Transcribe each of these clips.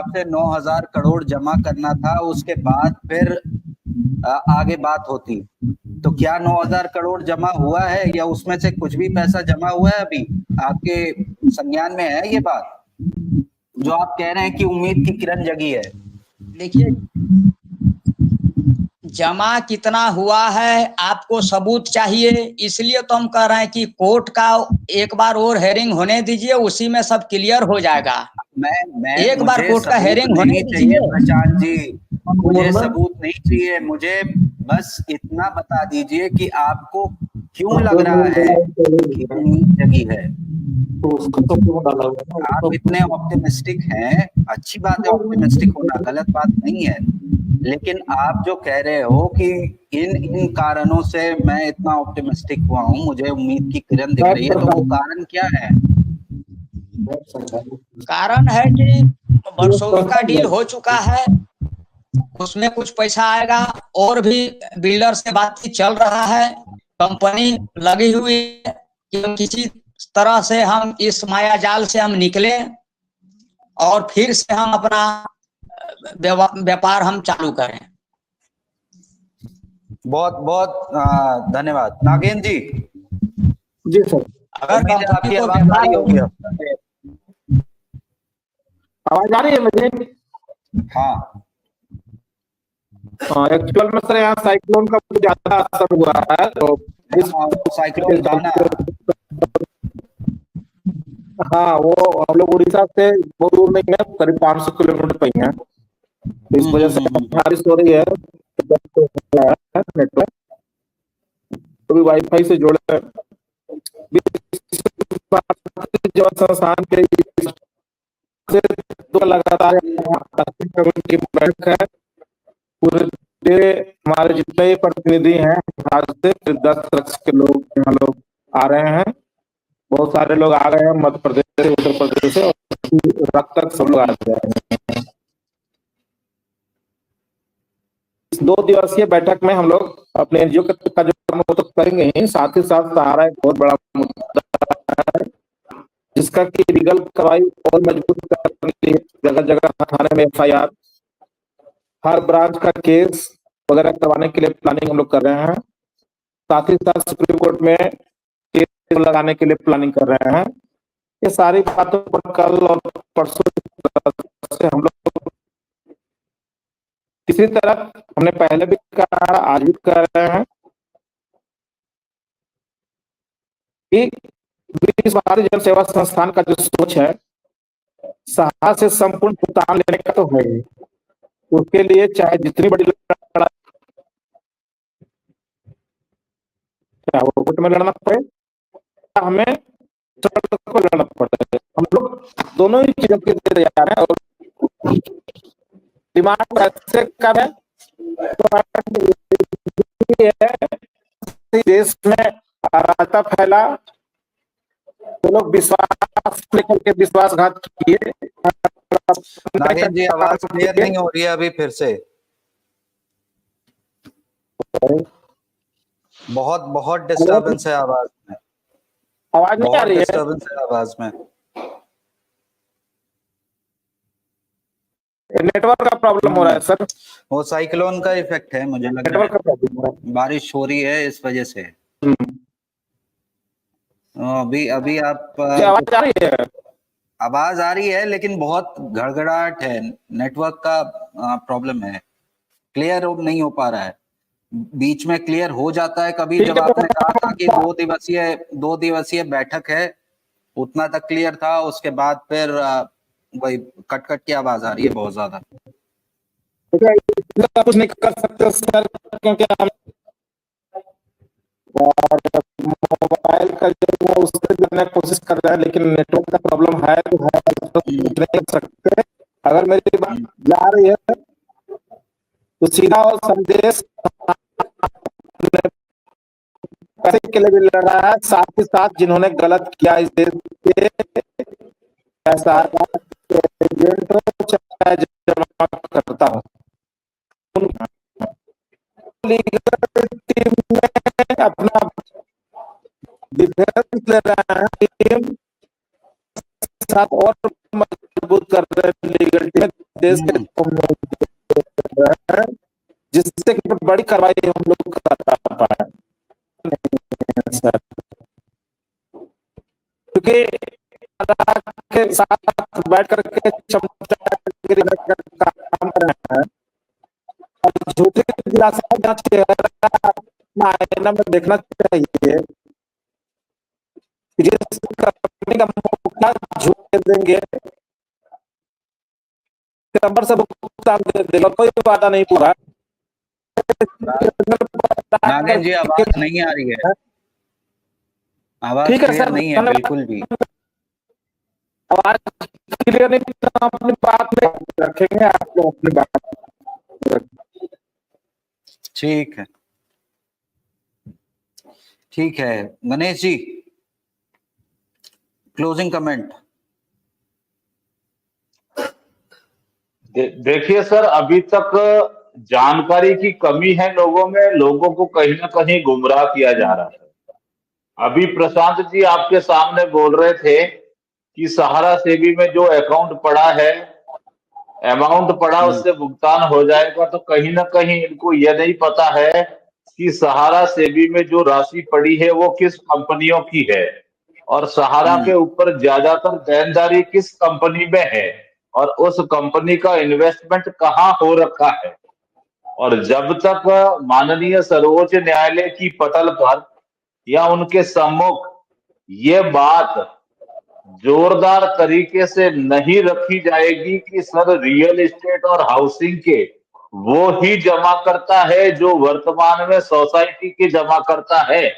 आपसे 9,000 करोड़ जमा करना था, उसके बाद फिर आगे बात होती। तो क्या 9,000 करोड़ जमा हुआ है या उसमें से कुछ भी पैसा जमा हुआ है अभी? आपके संज्ञान में है ये बात? जो आप कह रहे हैं कि उम्मीद की किरण जगी है। देखिए, जमा कितना हुआ है आपको सबूत चाहिए, इसलिए तो हम कह रहे हैं कि कोर्ट का एक बार और हेयरिंग होने दीजिए, उसी में सब क्लियर हो जाएगा। एक बार कोर्ट का हेयरिंग होने चाहिए दीजिए। प्रशांत जी, मुझे सबूत नहीं चाहिए, मुझे बस इतना बता दीजिए कि आपको क्यों लग रहा है कि उम्मीद जगी है। आप इतने ऑप्टिमिस्टिक हैं, अच्छी बात है, ऑप्टिमिस्टिक होना गलत बात नहीं है, लेकिन आप जो कह रहे हो कि इन इन कारणों से मैं इतना ऑप्टिमिस्टिक हुआ हूँ, मुझे उम्मीद की किरण दिख रही है, तो वो कारण क्या है? कारण है कि वर्षों का डील हो चुका है, उसमें कुछ पैसा आएगा, और भी बिल्डर से बातचीत चल रहा है, कंपनी लगी हुई है कि किसी तरह से हम इस माया जाल से हम निकले और फिर से हम अपना व्यापार हम चालू करें। बहुत बहुत धन्यवाद नागेंद्र जी। जी सर, अगर उम्मीद है आपकी कंपनी को आवाज आ रही होगी अब। आवाज आ रही है मुझे? हाँ, एक्चुअल में सर यहाँ साइक्लोन का बहुत ज्यादा असर हुआ है, तो इस साइक्लोन गाना। हाँ, वो हम लोग उड़ीसा से बहुत दूर नहीं है, करीब 500 किलोमीटर पे ही है, इस वजह से बारिश हो रही है, नेटवर्क तो भी वाईफाई से जोड़े संस्थान के लगातार की बैठक है। पूरे हमारे जितने भी प्रतिनिधि हैं भारत से 10 के लोग यहाँ लोग आ रहे हैं, बहुत सारे लोग आ रहे हैं मध्य प्रदेश से, उत्तर प्रदेश से, और रात तक सब लोग आ जाएंगे। इस 2 दिवसीय बैठक में हम लोग अपने एनजीओ का जो काम तो करेंगे ही, साथ ही साथ सहारा एक बहुत बड़ा मुद्दा है जिसका कि लीगल कार्रवाई और मजबूत करने के लिए जगह जगह थाने में एफआईआर, हर ब्रांच का केस वगैरह करवाने के लिए प्लानिंग हम लोग कर रहे हैं। साथ ही साथ सुप्रीम कोर्ट में केस लगाने के लिए प्लानिंग कर रहे हैं। ये सारी बातों पर कल और परसों से हम लोग किसी तरह, हमने पहले भी कहा, आज भी कर रहे हैं कि विश्व भारती जन सेवा संस्थान का जो सोच है सहारा से संपूर्ण भुगतान लेने का तो है ही, उसके लिए चाहे जितनी बड़ी लड़ाई, चाहे वो कोर्ट में लड़ना पड़े, हमें सड़क को लड़ना पड़े, हम लोग दोनों ही चीजों के लिए तैयार हैं। और डिमांड ऐसे करें तो देश में अराजकता फैला, तो लोग विश्वास लेकर के विश्वासघात किए। नागेंद्र जी, आवाज क्लियर नहीं हो रही है अभी फिर से, बहुत बहुत डिस्टर्बेंस है आवाज में, आवाज नहीं आ रही है? डिस्टर्बेंस है आवाज में। नेटवर्क का प्रॉब्लम हो रहा है सर, वो साइक्लोन का इफेक्ट है, मुझे लग रहा नेटवर्क का प्रॉब्लम हो रहा है, बारिश हो रही है इस वजह से। अभी आप आवाज आ रही है? आवाज आ रही है लेकिन बहुत गड़गड़ाहट है, नेटवर्क का प्रॉब्लम है, क्लियर नहीं हो पा रहा है। बीच में क्लियर हो जाता है कभी, जब आपने कहा था कि 2 दिवसीय बैठक है, उतना तक क्लियर था, उसके बाद फिर वही कट कट की आवाज आ रही है बहुत ज्यादा। कुछ नहीं कर सकते सर, क्योंकि हम मोबाइल का जो उससे करने की कोशिश कर रहे हैं, लेकिन नेटवर्क का प्रॉब्लम है तो है, तो नहीं कर सकते। अगर मेरी बात जा रही है तो सीधा और संदेश पैसे के लिए भी लड़ रहा है, साथ ही साथ जिन्होंने गलत किया इस देश के ऐसा एजेंट हो चाहे जमा करता हो, लीगल टीम में अपना डिफेंस ले रहे हैं, टीम साथ और मजबूत कर रहे हैं लीगल टीम, देश के जिससे कि बड़ी कार्रवाई हम लोग कर पाए सर, क्योंकि के साथ बैठ करके काम कर रहे हैं और झूठी दिलासा का चेहरा आईना में देखना चाहिए। जिस कंपनी का मुखिया झूठ देंगे नंबर से भुगतान दे देगा, कोई वादा नहीं पूरा। नागेंद्र जी आवाज नहीं आ रही है, आवाज ठीक है क्लियर सर, नहीं है बिल्कुल भी। आवाज क्लियर नहीं तो अपनी बात में रखेंगे, आप लोग अपनी बात। ठीक है, ठीक है गणेश जी, क्लोजिंग कमेंट। देखिए सर, अभी तक जानकारी की कमी है लोगों में, लोगों को कहीं ना कहीं गुमराह किया जा रहा है। अभी प्रशांत जी आपके सामने बोल रहे थे कि सहारा सेवी में जो अकाउंट पड़ा है, अमाउंट पड़ा, उससे भुगतान हो जाएगा, तो कहीं ना कहीं इनको यह नहीं पता है कि सहारा सेवी में जो राशि पड़ी है वो किस कंपनियों की है और सहारा के ऊपर ज्यादातर देनदारी किस कंपनी में है और उस कंपनी का इन्वेस्टमेंट कहाँ हो रखा है। और जब तक माननीय सर्वोच्च न्यायालय की पटल पर या उनके सम्मुख ये बात जोरदार तरीके से नहीं रखी जाएगी कि सर रियल एस्टेट और हाउसिंग के वो ही जमा करता है जो वर्तमान में सोसाइटी के जमा करता है,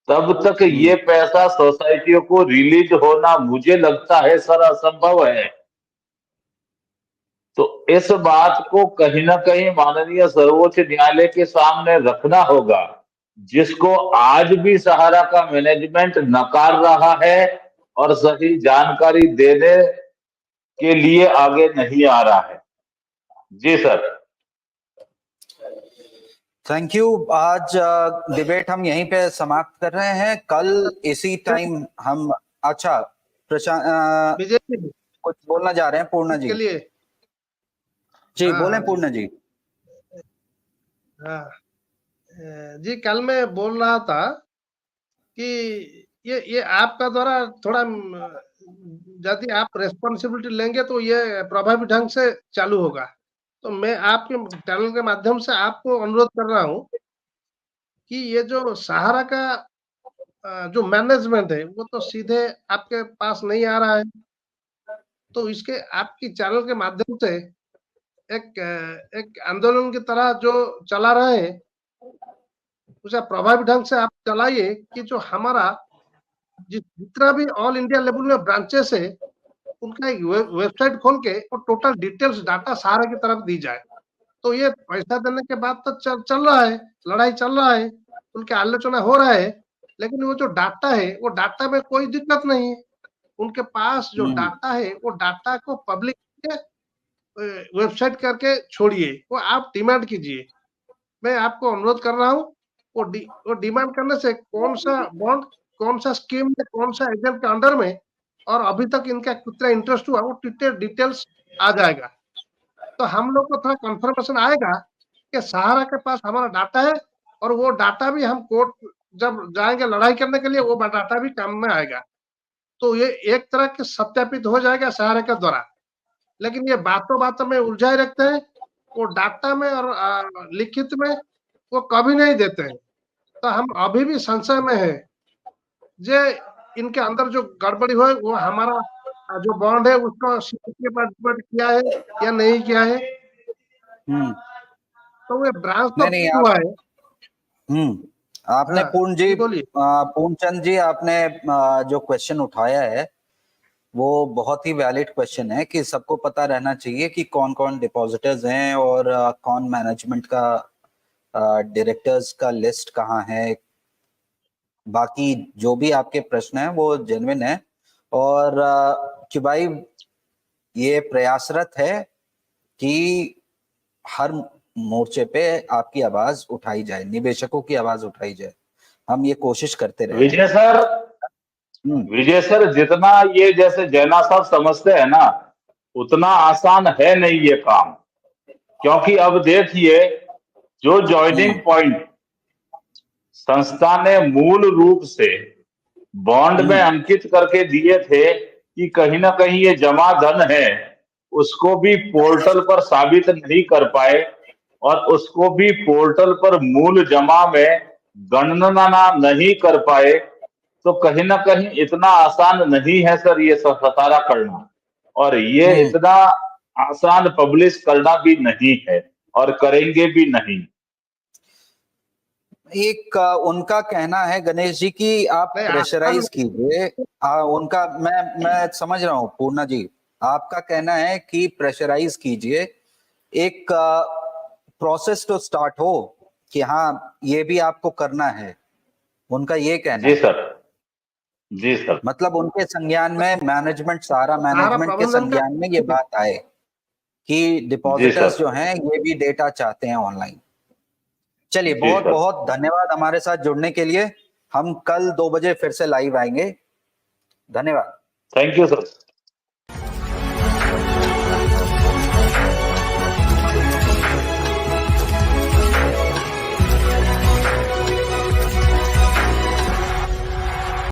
तब तक ये पैसा सोसाइटियों को रिलीज होना मुझे लगता है सर असंभव है। तो इस बात को कहीं ना कहीं माननीय सर्वोच्च न्यायालय के सामने रखना होगा, जिसको आज भी सहारा का मैनेजमेंट नकार रहा है और सही जानकारी देने के लिए आगे नहीं आ रहा है। जी सर, थैंक यू। आज डिबेट हम यहीं पे समाप्त कर रहे हैं। कल इसी टाइम हम, अच्छा प्रशांत कुछ बोलना जा रहे हैं पूर्णा जी के लिए? जी बोलें पूर्णा जी। हाँ जी, कल मैं बोल रहा था कि ये आपका द्वारा थोड़ा यदि आप रेस्पॉन्सिबिलिटी लेंगे तो ये प्रभावी ढंग से चालू होगा। तो मैं आपके चैनल के माध्यम से आपको अनुरोध कर रहा हूँ कि ये जो सहारा का जो मैनेजमेंट है वो तो सीधे आपके पास नहीं आ रहा है, तो इसके आपकी चैनल के माध्यम से एक आंदोलन की तरह जो चला रहे हैं उसे प्रभावी ढंग से आप चलाइए कि जो हमारा जितना भी ऑल इंडिया लेवल में ब्रांचेस है उनका एक वेबसाइट खोल के और टोटल डिटेल्स डाटा सहारा की तरफ दी जाए। तो ये पैसा देने के बाद तो चल रहा है, लड़ाई चल रहा है, उनके आलोचना हो रहा है, लेकिन वो जो डाटा है वो डाटा में कोई दिक्कत नहीं है। उनके पास जो डाटा है वो डाटा को पब्लिक के वेबसाइट करके छोड़िए, वो आप डिमांड कीजिए। मैं आपको अनुरोध कर रहा हूँ, वो डिमांड करने से कौन सा बॉन्ड, कौन सा स्कीम में, कौन सा एजेंट के अंडर में और अभी तक इनका कितना इंटरेस्ट हुआ वो डिटेल्स आ जाएगा। तो हम लोग को थोड़ा कंफर्मेशन आएगा कि सहारा के पास हमारा डाटा है और वो डाटा भी हम कोर्ट जब जाएंगे लड़ाई करने के लिए वो डाटा भी काम में आएगा। तो ये एक तरह के सत्यापित हो जाएगा सहारा के द्वारा। लेकिन ये बातों में उलझाए रखते हैं, वो डाटा में और लिखित में वो कभी नहीं देते हैं। तो हम अभी भी संशय में है जे इनके अंदर जो गड़बड़ी हो वो हमारा जो बॉन्ड है उसको पार्टिसिपेट किया है या नहीं किया है। तो ये ब्रांच तो नहीं हुआ है। आपने पूर्णचंद जी आपने जो क्वेश्चन उठाया है वो बहुत ही वैलिड क्वेश्चन है कि सबको पता रहना चाहिए कि कौन कौन डिपॉजिटर्स हैं और कौन मैनेजमेंट का डायरेक्टर्स का लिस्ट कहाँ है। बाकी जो भी आपके प्रश्न है वो जेन्युइन है और कि भाई ये प्रयासरत है कि हर मोर्चे पे आपकी आवाज उठाई जाए, निवेशकों की आवाज उठाई जाए। हम ये कोशिश करते रहे। विजय सर जितना ये जैसे जैना साहब समझते हैं ना उतना आसान है नहीं ये काम, क्योंकि अब देखिए जो ज्वाइनिंग पॉइंट संस्था ने मूल रूप से बॉन्ड में अंकित करके दिए थे कि कहीं ना कहीं ये जमा धन है, उसको भी पोर्टल पर साबित नहीं कर पाए और उसको भी पोर्टल पर मूल जमा में गणना नहीं कर पाए, तो कहीं ना कहीं इतना आसान नहीं है सर ये सारा करना, और ये इतना आसान पब्लिश करना भी नहीं है और करेंगे भी नहीं। एक उनका कहना है गणेश जी कि आप नहीं, प्रेशराइज कीजिए। उनका मैं समझ रहा हूँ पूर्णा जी, आपका कहना है कि प्रेशराइज कीजिए, एक प्रोसेस तो स्टार्ट हो कि हाँ ये भी आपको करना है, उनका ये कहना जी है। सर, जी सर। मतलब उनके संज्ञान में मैनेजमेंट, सारा मैनेजमेंट के प्रबंधन का संज्ञान में ये बात आए कि जी डिपॉजिटर्स सर। जो हैं ये भी डेटा चाहते हैं ऑनलाइन। चलिए, जी बहुत सर। बहुत धन्यवाद हमारे साथ जुड़ने के लिए। हम कल 2 बजे फिर से लाइव आएंगे। धन्यवाद। Thank you sir.